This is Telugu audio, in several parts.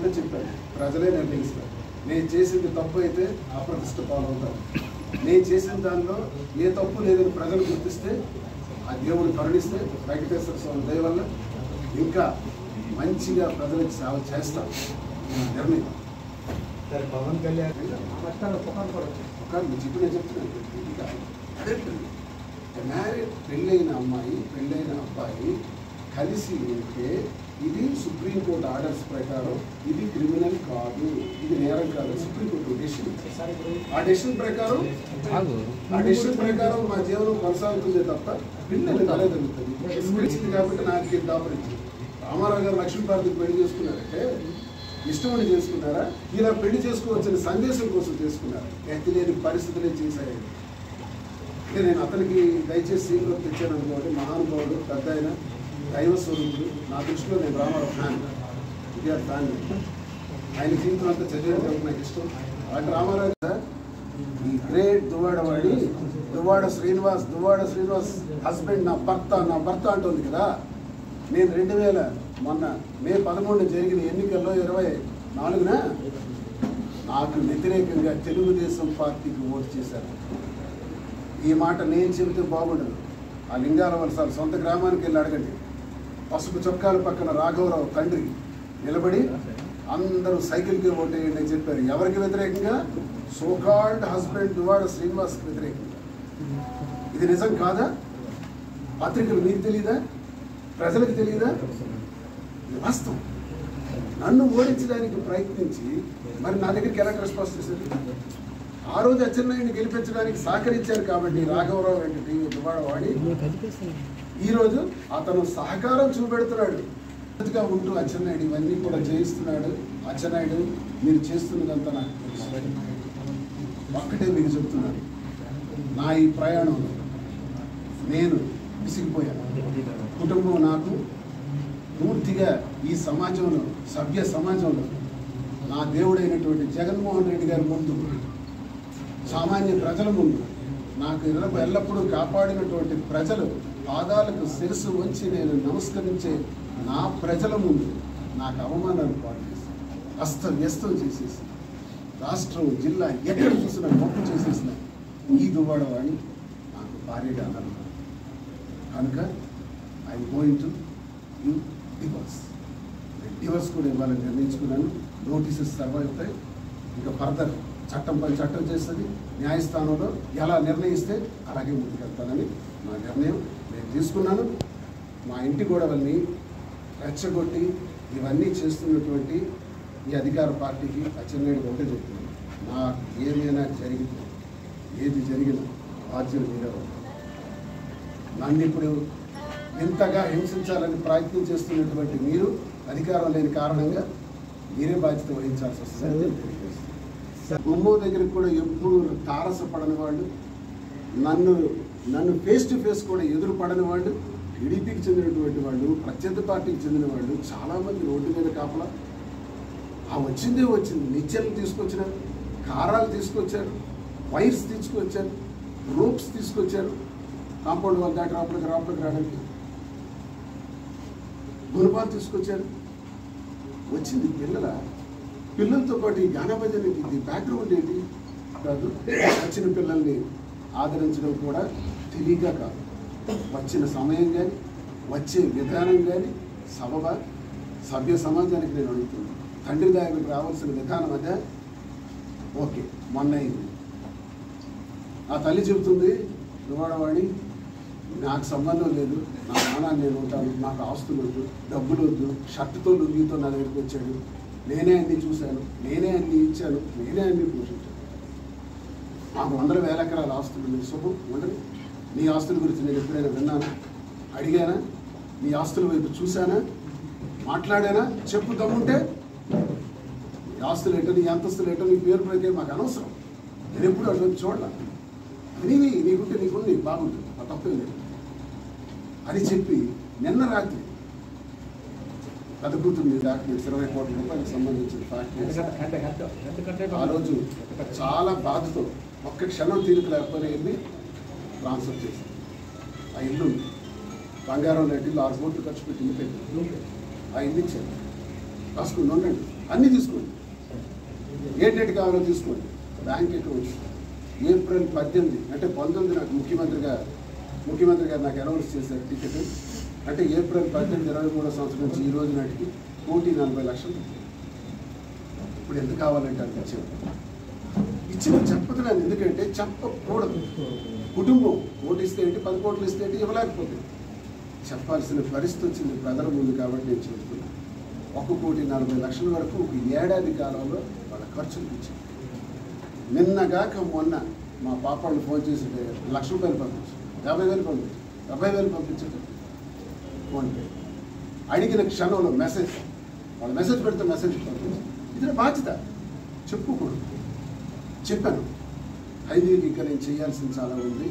ఒకటే చెప్పాను, ప్రజలే నిర్ణయిస్తారు. నేను చేసింది తప్పు అయితే అప్రతిష్ట పాలవుతాను. నేను చేసిన దానిలో ఏ తప్పు లేదని ప్రజలు గుర్తిస్తే, ఆ దేవుడు కరుణిస్తే వెంకటేశ్వర స్వామి దయ వల్ల ఇంకా మంచిగా ప్రజలకు సేవ చేస్తాను. నిర్ణయం సరే పవన్ కళ్యాణ్ చెప్పిన చెప్తున్నాను. ఇంకా అదే మ్యారేజ్ పెళ్ళైన అమ్మాయి పెళ్ళైన అబ్బాయి కలిసి ఉంటే ఇది సుప్రీంకోర్టు ఆర్డర్స్ ప్రకారం ఇది క్రిమినల్ కాదు, ఇది నేరం కాదు. సుప్రీంకోర్టు డెసిషన్, ఆ డెసిషన్ ప్రకారం మా జీవనం కొనసాగుతుంది తప్ప పిల్లలు కలగలుగుతుంది. కాబట్టి నాకు దాపరించింది. రామారావు గారు లక్ష్మీపార్వతికి పెళ్లి చేసుకున్నారంటే ఇష్టమని చేసుకున్నారా, ఇలా పెళ్లి చేసుకోవచ్చని సందేశం కోసం చేసుకున్నారా? ఎత్తిలేని పరిస్థితులే చేశారు. నేను అతనికి దయచేసి సీన్లో తెచ్చాను అనుకోండి. మహానుభావుడు, పెద్ద ఆయన, దైవ స్వరూపుడు. నా దృష్టిలో నేను రామారావు ఫ్యాన్, విద్యార్థి ఫ్యాన్. ఆయన జీవితం అంతా చదివేందుకు నాకు ఇష్టం. అలాంటి రామారావు గారు ఈ గ్రేట్ దువ్వాడవాడి దువ్వాడ శ్రీనివాస్ హస్బెండ్, నా భర్త అంటుంది కదా. నేను 2000 మొన్న మే 11 జరిగిన ఎన్నికల్లో 24న నాకు వ్యతిరేకంగా తెలుగుదేశం పార్టీకి ఓటు చేశారు. ఈ మాట నేను చెబితే బాగుండదు. ఆ లింగాల వలసాల సొంత గ్రామానికి వెళ్ళి అడగండి. పసుపు చొక్కాల పక్కన రాఘవరావు తండ్రి నిలబడి అందరూ సైకిల్కి ఓటేయండి అని చెప్పారు. ఎవరికి వ్యతిరేకంగా? సోకాల్డ్ హస్బెండ్ దువ్వాడ శ్రీనివాస్కి వ్యతిరేకంగా. ఇది నిజం కాదా? పత్రికలు మీకు తెలియదా? ప్రజలకు తెలియదా? వాస్తవం. నన్ను ఓడించడానికి ప్రయత్నించి మరి నా దగ్గరికి ఎలా రెస్పాన్స్ చేశారు? ఆ రోజు అచ్చెన్నాయుడిని గెలిపించడానికి సహకరించారు కాబట్టి రాఘవరావు వెంకటి దువ్వాడవాడి ఈరోజు అతను సహకారం చూపెడుతున్నాడు. ఉంటూ అచ్చెన్నాయుడు ఇవన్నీ కూడా చేయిస్తున్నాడు. అచ్చెన్నాయుడు మీరు చేస్తున్నదంతా నాకు తెలుసు. ఒక్కటే మీకు చెప్తున్నాను, నా ఈ ప్రయాణంలో నేను విసిగిపోయాను. కుటుంబం నాకు పూర్తిగా ఈ సమాజంలో, సభ్య సమాజంలో నా దేవుడైనటువంటి జగన్మోహన్ రెడ్డి గారి ముందు, సామాన్య ప్రజల ముందు, నాకు ఎల్లప్పుడూ కాపాడినటువంటి ప్రజలు పాదాలకు శిరస్సు వంచి నేను నమస్కరించే నా ప్రజల ముందు నాకు అవమానాలు పాటు చేసి అస్తవ్యస్తం చేసేసి రాష్ట్రం, జిల్లా ఎక్కడ చూసినా గొప్ప చేసేసిన ఈ దువ్వాడవాడిని నాకు భార్యగా అన్నారు. కనుక I'm going to you divorce. నేను డివోర్స్ కూడా ఇవ్వాలని నిర్ణయించుకున్నాను. నోటీసెస్ సర్వ్ అవుతాయి. ఇంకా ఫర్దర్ చట్టం పని చట్టం చేస్తుంది. న్యాయస్థానంలో ఎలా నిర్ణయిస్తే అలాగే ముందుకెళ్తానని నా నిర్ణయం నేను తీసుకున్నాను. మా ఇంటి గొడవల్ని రెచ్చగొట్టి ఇవన్నీ చేస్తున్నటువంటి ఈ అధికార పార్టీకి అచ్చెన్నాయుడు ఒకటే చెప్తున్నాను, నాకు ఏమైనా జరిగితే, ఏది జరిగినా బాధ్యత మీరే. నన్ను ఇప్పుడు ఎంతగా హింసించాలని ప్రయత్నం చేస్తున్నటువంటి మీరు అధికారం లేని కారణంగా మీరే బాధ్యత వహించాల్సి వస్తుంది. గుమ్మో దగ్గరికి కూడా ఎప్పుడు తారసపడని వాళ్ళు, నన్ను ఫేస్ టు ఫేస్ కూడా ఎదురు పడని వాళ్ళు, టీడీపీకి చెందినటువంటి వాళ్ళు, ప్రత్యర్థి పార్టీకి చెందిన వాళ్ళు చాలామంది రోడ్డు మీద కాపలా. ఆ వచ్చిందే వచ్చింది. నిచ్చెలు తీసుకొచ్చినారు, కారాలు తీసుకొచ్చారు, వైర్స్ తీసుకొచ్చారు, రూప్స్ తీసుకొచ్చారు. కాంపౌండ్ వాళ్ళు దాటి లోపలికి రావడానికి గుణపాలు తీసుకొచ్చారు. వచ్చింది పిల్లలతో పాటు ఈ గానభజనకి ఇది బ్యాక్గ్రౌండ్ ఏంటి కాదు. వచ్చిన పిల్లల్ని ఆదరించడం కూడా తెలియక కాదు. వచ్చిన సమయం కానీ, వచ్చే విధానం కానీ సభ్య సమాజానికి నేను అడుగుతున్నాను. తండ్రి దగ్గరికి రావాల్సిన విధానం అదే. ఓకే, మొన్న అయింది. ఆ తల్లి చెబుతుంది, దువ్వాడవాడి నాకు సంబంధం లేదు, నా నాన్న నేను ఉంటాను, నాకు ఆస్తులు వద్దు, డబ్బులు వద్దు, షర్టుతో లుంగితో నా దగ్గరికి వచ్చాడు, నేనే అన్నీ చూశాను, నేనే అన్నీ ఇచ్చాను, నేనే అన్నీ పోషించాను. నాకు 100,000 ఎకరాల ఆస్తులు నీ శుభం ఉండదు. నీ ఆస్తుల గురించి నేను ఎప్పుడైనా విన్నానా? అడిగానా? నీ ఆస్తుల వైపు చూశానా? మాట్లాడానా? చెప్పు దమ్ముంటే. నీ ఆస్తులు ఏంటో, నీ అంతస్తులు ఏంటో, నీ పేరు ప్రకారం మాకు అనవసరం. నేను ఎప్పుడు అటువంటి చూడాల. నీకుంటే నీకు బాగుంటుంది, ఆ తప్పేం లేదు అని చెప్పి నిన్న రాత్రి పెద్ద కూతురు మీద 20 కోట్ల రూపాయలకు సంబంధించిన ఫ్యాక్టరీ ఆ రోజు చాలా బాధతో ఒక్క క్షణం తీరిక లేకపోతే వెళ్ళి ట్రాన్స్ఫర్ చేశాను. ఆ ఇల్లు బంగారం లాంటి 6 కోట్లు ఖర్చు పెట్టి ఇల్లు పెట్టాను. ఆ ఇల్లు ఇచ్చాను. రాసుకుని ఉండండి. అన్నీ తీసుకోండి, ఏ డేట్ కావాలో తీసుకోండి. బ్యాంక్ అకౌంట్ ఏప్రిల్ 18 అంటే 19 నాకు ముఖ్యమంత్రి గారు నాకు అనౌన్స్ చేశారు టికెట్. అంటే ఏప్రిల్ 18, 23వ సంవత్సరం నుంచి ఈ రోజు నాటికి 1,40,00,000. ఇప్పుడు ఎంత కావాలంటే అంత ఇచ్చిన చెప్పతున్నాను. ఎందుకంటే చెప్పకూడదు. కుటుంబం ఓటు ఇస్తే ఏంటి, 10 కోట్లు ఇస్తే ఏంటి, ఇవ్వలేకపోతే చెప్పాల్సిన పరిస్థితి వచ్చింది ప్రజల ముందు. కాబట్టి నేను చెబుతున్నాను, 1,40,00,000 వరకు ఒక ఏడాది కాలంలో వాళ్ళ ఖర్చులు ఇచ్చారు. నిన్నగాక మొన్న మా పాపాళ్ళు ఫోన్ చేసి ₹1,00,000 పంపించారు, 50,000 పంపించారు, 70,000 పంపించారు ఫోన్పే. అడిగిన క్షణంలో మెసేజ్, వాళ్ళు మెసేజ్ పెడితే మెసేజ్ పంపించారు. ఇది బాధ్యత, చెప్పుకూడదు. చెప్పాను, 5 ఏళ్ళు ఇంకా నేను చేయాల్సింది చాలా ఉంది.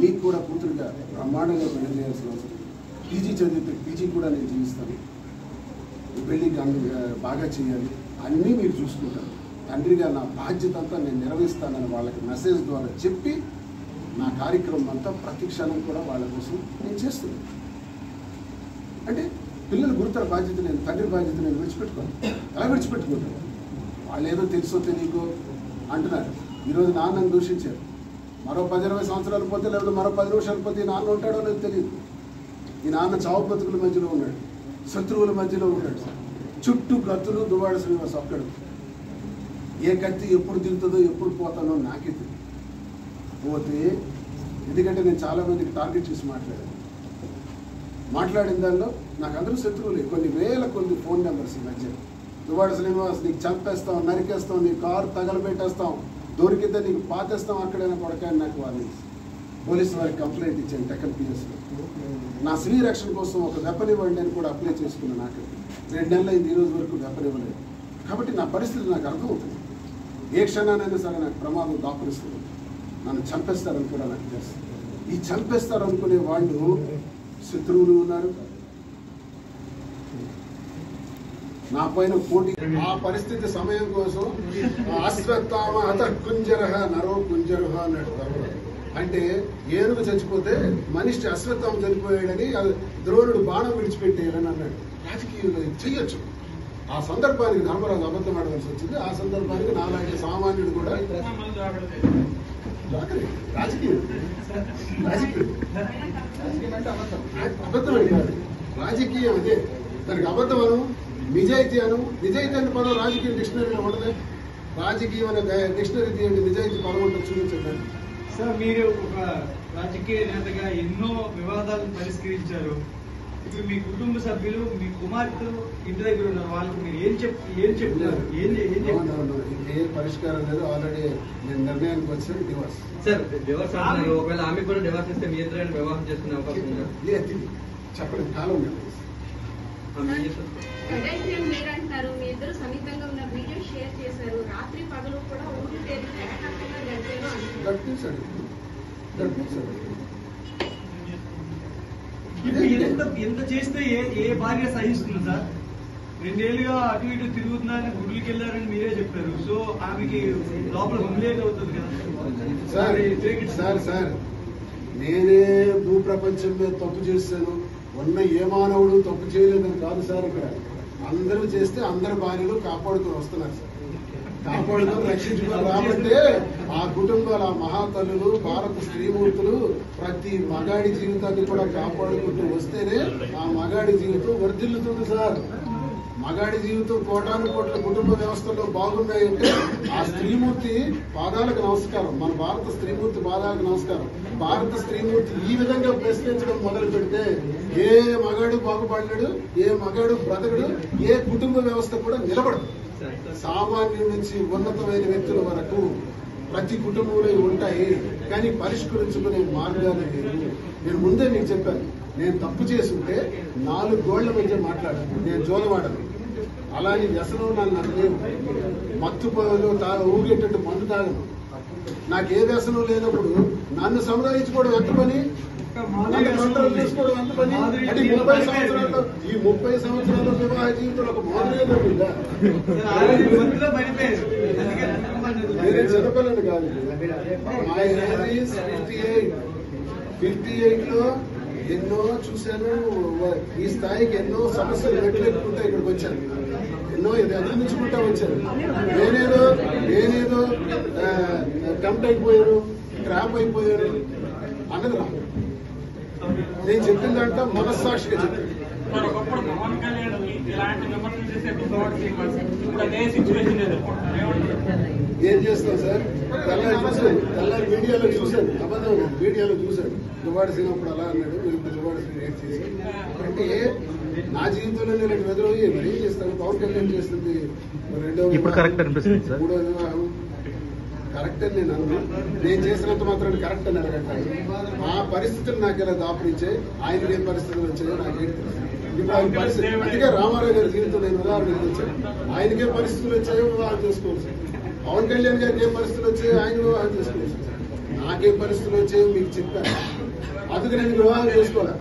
మీకు కూడా కూతురుగా బ్రహ్మాండంగా పెళ్లి చేయాల్సిన అవసరం. పీజీ చదివితే పీజీ కూడా నేను చేయిస్తాను. పెళ్లి బాగా చేయాలి, అన్నీ మీరు చూసుకుంటారు. తండ్రిగా నా బాధ్యత అంతా నేను నిర్వహిస్తానని వాళ్ళకి మెసేజ్ ద్వారా చెప్పి నా కార్యక్రమం అంతా ప్రతి క్షణం కూడా వాళ్ళ కోసం నేను చేస్తున్నాను. అంటే పిల్లలు గురుతర బాధ్యత, నేను తండ్రి బాధ్యత నేను విడిచిపెట్టుకోను. ఎలా విడిచిపెట్టుకుంటాను? వాళ్ళు ఏదో తెలుసో తెలియకో అంటున్నారు. ఈరోజు నాన్నను దూషించారు. మరో 10-20 సంవత్సరాలు పోతే, లేకపోతే మరో 10 నిమిషాలు పోతే ఈ నాన్న ఉంటాడో లేదో తెలియదు. ఈ నాన్న చావు బతుకుల మధ్యలో ఉన్నాడు, శత్రువుల మధ్యలో ఉన్నాడు. చుట్టూ కత్తులు, దువ్వాడ శ్రీనివాస్ ఒక్కడు. ఏ కత్తి ఎప్పుడు తిరుగుతుందో ఎప్పుడు పోతానో నాకే తెలియదు. పోతే ఎందుకంటే నేను చాలామందికి టార్గెట్ చేసి మాట్లాడిన దానిలో నాకు అందరూ శత్రువులే. కొన్ని వేల కొద్ది ఫోన్ నెంబర్స్ ఈ మధ్య. దువ్వాడ శ్రీనివాస్ నీకు చంపేస్తాం, నరికేస్తాం, నీ కారు తగలబెట్టేస్తాం, దొరికితే నీకు పాతేస్తాం, అక్కడైనా కొడకాని నాకు వాళ్ళు పోలీసు వారికి కంప్లైంట్ ఇచ్చాను టెక్కల్ పిఎస్లో. నా స్వీయ రక్షణ కోసం ఒక వెపన్ ఇవ్వండి అని కూడా అప్లై చేసుకున్నాను. నాకు 2 నెలలు అయింది, ఈ రోజు వరకు వెపన్ ఇవ్వలేదు. కాబట్టి నా పరిస్థితి నాకు అర్థమవుతుంది. ఏ క్షణానైనా సరే నాకు ప్రమాదం దాపురిస్తుంది, నన్ను చంపేస్తారని కూడా నాకు తెలుసు. ఈ చంపేస్తారు అనుకునే వాళ్ళు శత్రువులు ఉన్నారు, నా పైన పోటీ. ఆ పరిస్థితి సమయం కోసం అశ్వత్థామ అత కుంజరహ నరో కుంజరహ అన్నాడు. అంటే ఏనుగు చచ్చిపోతే మనిషి అశ్వత్థామ చనిపోయాడని ద్రోణుడు బాణం విడిచిపెట్టేయాలని అన్నాడు. రాజకీయంలో చెయ్యొచ్చు. ఆ సందర్భానికి ధర్మరాజు అబద్ధం ఆడవలసి వచ్చింది. ఆ సందర్భానికి నాలాంటి సామాన్యుడు కూడా రాజకీయం అబద్ధమే కాదు, రాజకీయం అదే. దానికి అబద్ధం అను, నిజాయితీ అను. నిజాయితీ అనే పదం రాజకీయ డిక్షనరీలో ఉండదు. రాజకీయం అనే డిక్షనరీ తీయండి, నిజాయితీ పదం ఉంటుంది, చూపించండి. సార్, మీరు ఒక రాజకీయ నేతగా ఎన్నో వివాదాలను పరిష్కరించారు. ఇప్పుడు మీ కుటుంబ సభ్యులు, మీ కుమార్తెలు ఇంటి దగ్గర ఉన్నారు. వాళ్ళకి మీరు ఏం చెప్తారు? ఏ పరిష్కారం లేదు. ఆల్రెడీ నేను నిర్ణయానికి వచ్చాను, డివోర్స్. సార్, డివోర్స్ అంటున్నారు. ఒకవేళ ఆమె కూడా డివోర్స్ ఇస్తే మీ ఇద్దరు వివాహం చేసుకునే అవకాశం ఉందా? చెప్పండి, కాలం మీరంటారు మీ ఇద్దరు సమీపంగా ఉన్న వీడియో షేర్ చేశారు. రాత్రి పగలు కూడా ఊరు పేరు గడిపించాడు. ఎంత చేస్తే ఏ భార్య సహిస్తుంది సార్? 2 ఏళ్లుగా అటు ఇటు తిరుగుతున్నారని, గుడ్లకి వెళ్ళారని మీరే చెప్పారు. సో ఆమెకి లోపల హుమ్లేట్ అవుతుంది కదా సార్. నేనే భూ ప్రపంచం మీద తప్పు చేశాను, ఉన్న ఏ మానవుడు తప్పు చేయలేదని కాదు సార్. ఇక్కడ అందరూ చేస్తే అందరి భార్యలు కాపాడుకొని వస్తున్నారు సార్. కాపాడుకొని రక్షించుకొని రాబట్టే ఆ కుటుంబాల మహాతల్లులు, భారత స్త్రీమూర్తులు ప్రతి మగాడి జీవితాన్ని కూడా కాపాడుకుంటూ వస్తేనే ఆ మగాడి జీవితం వర్ధిల్లుతుంది సార్. మగాడి జీవితం కోటాను కోట్ల కుటుంబ వ్యవస్థలో బాగున్నాయంటే ఆ స్త్రీమూర్తి పాదాలకు నమస్కారం. మన భారత స్త్రీమూర్తి పాదాలకు నమస్కారం. భారత స్త్రీమూర్తి ఈ విధంగా ప్రశ్నించడం మొదలు పెడితే ఏ మగాడు బాగుపడలేడు, ఏ మగాడు బ్రతకడు, ఏ కుటుంబ వ్యవస్థ కూడా నిలబడదు. సామాన్యుల నుంచి ఉన్నతమైన వ్యక్తుల వరకు ప్రతి కుటుంబంలో ఉంటాయి, కానీ పరిష్కరించుకునే మార్గాలు లేవు. నేను ముందే మీకు చెప్పాను, నేను తప్పు చేసుంటే 4 గోళ్ల మధ్య మాట్లాడాను. నేను జోలవాడను, అలాని వ్యసనం నాకు లేవు. మత్తు ఊగేటట్టు మందు తాగను. నాకు ఏ వ్యసనం లేనప్పుడు నన్ను సంరక్షించుకోవడం ఎంత పని, నన్ను కంట్రోల్ చేసుకోవడం ఎంత పని. అంటే ఈ 30 సంవత్సరాల వివాహ జీవితంలో ఒక మోదరేదో ఉందా? నేనే చిన్నపిల్లని కాదు. మై ఏజ్ ఈజ్ 58లో ఎన్నో చూశాను. ఈ స్థాయికి ఎన్నో సమస్యలు వ్యతిరేకుంటే ఇక్కడికి వచ్చాను. ఎన్నో ఇది అందించుకుంటా వచ్చారు. నేనేదో టెంప్ట్ అయిపోయారు, ట్రాప్ అయిపోయారు అన్నది నాకు. నేను చెప్పిన దాంట్లో మనస్సాక్షిగా చెప్పాను. ఒకప్పుడు పవన్ కళ్యాణ్ ఇలాంటి విమర్శలు చేసే ఎపిసోడ్స్ ఇప్పుడు అదే సిచ్యువేషన్ ఎదుర్కొంటున్నారు. ఏం చేస్తాం సార్? తెల్లారి మీడియాలో చూశాను, అబద్ధం మీడియాలో చూశాను. దువ్వాడ శ్రీను అప్పుడు అలా అన్నాడు, మీరు ఇప్పుడు దువ్వాడ శ్రీను రేట్ చేశారు. అంటే నా జీవితంలో నేను రెండు ఎదురయ్యి మరి ఏం చేస్తాను? పవన్ కళ్యాణ్ చేస్తుంది రెండో మూడో వివాహం కరెక్ట్ అని నేను అన్నా. నేను చేసినంత మాత్రం కరెక్ట్ అని అడగట్టాను. ఆ పరిస్థితులు నాకు ఇలా దాపురించాయి. ఆయనకి ఏం పరిస్థితులు వచ్చాయో నాకేంటి తెలుసు. ఇప్పుడు ఆయన పరిస్థితి అందుకే రామారావు గారి జీవితం నేను ఉదాహరణకు వచ్చాను. ఆయనకే పరిస్థితులు వచ్చాయో వివాహం చేసుకోవచ్చు. పవన్ కళ్యాణ్ గారికి ఏం పరిస్థితులు వచ్చాయో ఆయన వివాహం చేసుకోవచ్చు. నాకేం పరిస్థితులు వచ్చాయో మీకు చెప్పాను. అందుకు నేను వివాహం చేసుకోవాలి.